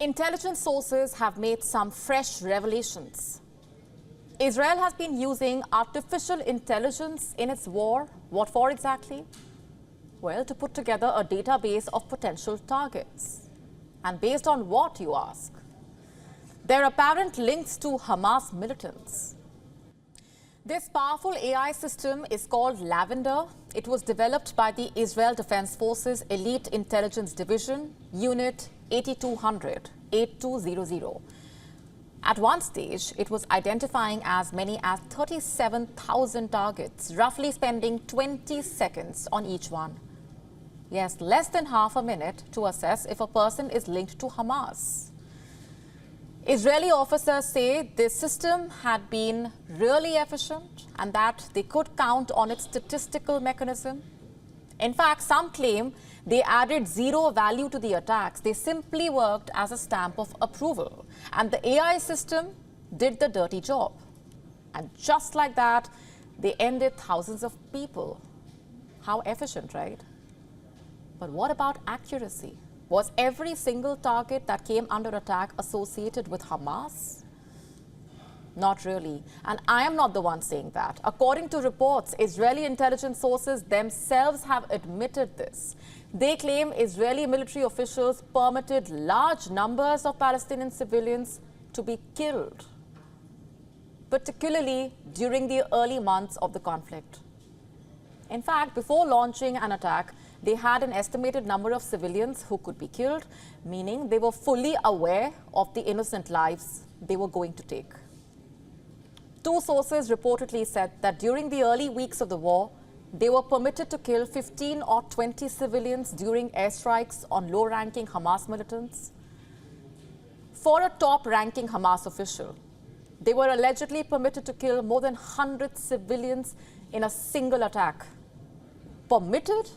Intelligence sources have made some fresh revelations. Israel has been using artificial intelligence in its war. What for exactly? Well, to put together a database of potential targets. And based on what, you ask? There are apparent links to Hamas militants. This powerful AI system is called Lavender. It was developed by the Israel Defense Forces Elite Intelligence Division, Unit 8200. At one stage, it was identifying as many as 37,000 targets, roughly spending 20 seconds on each one. Yes, less than half a minute to assess if a person is linked to Hamas. Israeli officers say this system had been really efficient and that they could count on its statistical mechanism. In fact, some claim they added zero value to the attacks. They simply worked as a stamp of approval. And the AI system did the dirty job. And just like that, they ended thousands of people. How efficient, right? But what about accuracy? Was every single target that came under attack associated with Hamas? Not really. And I am not the one saying that. According to reports, Israeli intelligence sources themselves have admitted this. They claim Israeli military officials permitted large numbers of Palestinian civilians to be killed, particularly during the early months of the conflict. In fact, before launching an attack, they had an estimated number of civilians who could be killed, meaning they were fully aware of the innocent lives they were going to take. Two sources reportedly said that during the early weeks of the war, they were permitted to kill 15 or 20 civilians during airstrikes on low-ranking Hamas militants. For a top-ranking Hamas official, they were allegedly permitted to kill more than 100 civilians in a single attack. Permitted?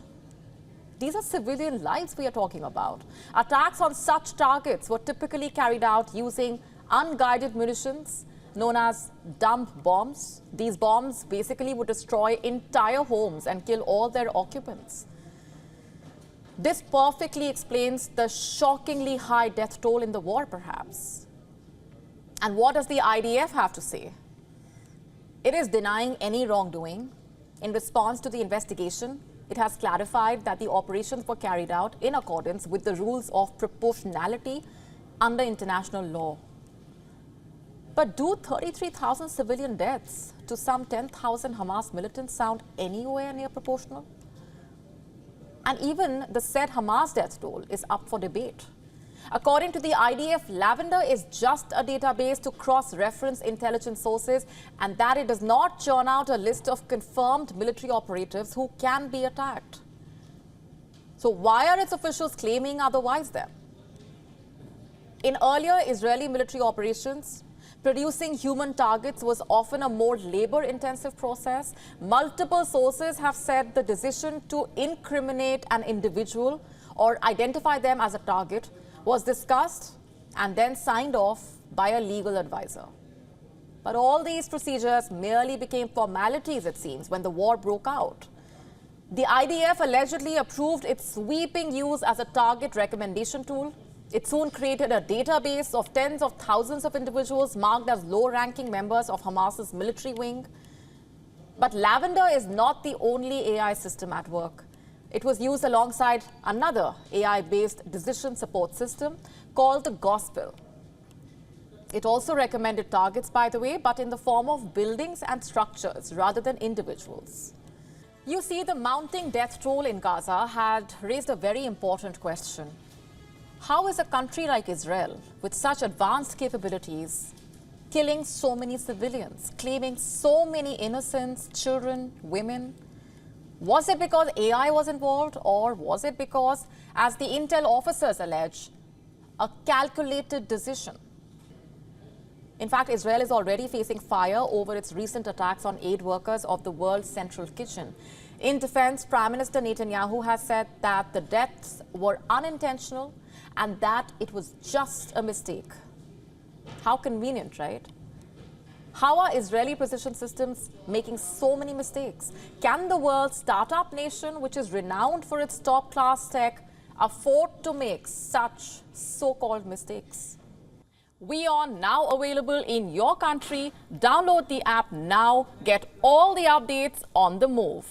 These are civilian lives we are talking about. Attacks on such targets were typically carried out using unguided munitions known as dump bombs. These bombs basically would destroy entire homes and kill all their occupants. This perfectly explains the shockingly high death toll in the war, perhaps. And what does the IDF have to say? It is denying any wrongdoing. In response to the investigation, it has clarified that the operations were carried out in accordance with the rules of proportionality under international law. But do 33,000 civilian deaths to some 10,000 Hamas militants sound anywhere near proportional? And even the said Hamas death toll is up for debate. According to the IDF, Lavender is just a database to cross-reference intelligence sources, and that it does not churn out a list of confirmed military operatives who can be attacked. So why are its officials claiming otherwise then? In earlier Israeli military operations, producing human targets was often a more labor-intensive process. Multiple sources have said the decision to incriminate an individual or identify them as a target was discussed and then signed off by a legal advisor. But all these procedures merely became formalities, it seems, when the war broke out. The IDF allegedly approved its sweeping use as a target recommendation tool. It soon created a database of tens of thousands of individuals marked as low-ranking members of Hamas's military wing. But Lavender is not the only AI system at work. It was used alongside another AI-based decision support system called the Gospel. It also recommended targets, by the way, but in the form of buildings and structures rather than individuals. You see, the mounting death toll in Gaza had raised a very important question. How is a country like Israel, with such advanced capabilities, killing so many civilians, claiming so many innocents, children, women? Was it because AI was involved, or was it because, as the intel officers allege, a calculated decision? In fact, Israel is already facing fire over its recent attacks on aid workers of the World Central Kitchen. In defense, Prime Minister Netanyahu has said that the deaths were unintentional and that it was just a mistake. How convenient, right? How are Israeli precision systems making so many mistakes? Can the world's startup nation, which is renowned for its top-class tech, afford to make such so-called mistakes? WION now available in your country. Download the app now. Get all the updates on the move.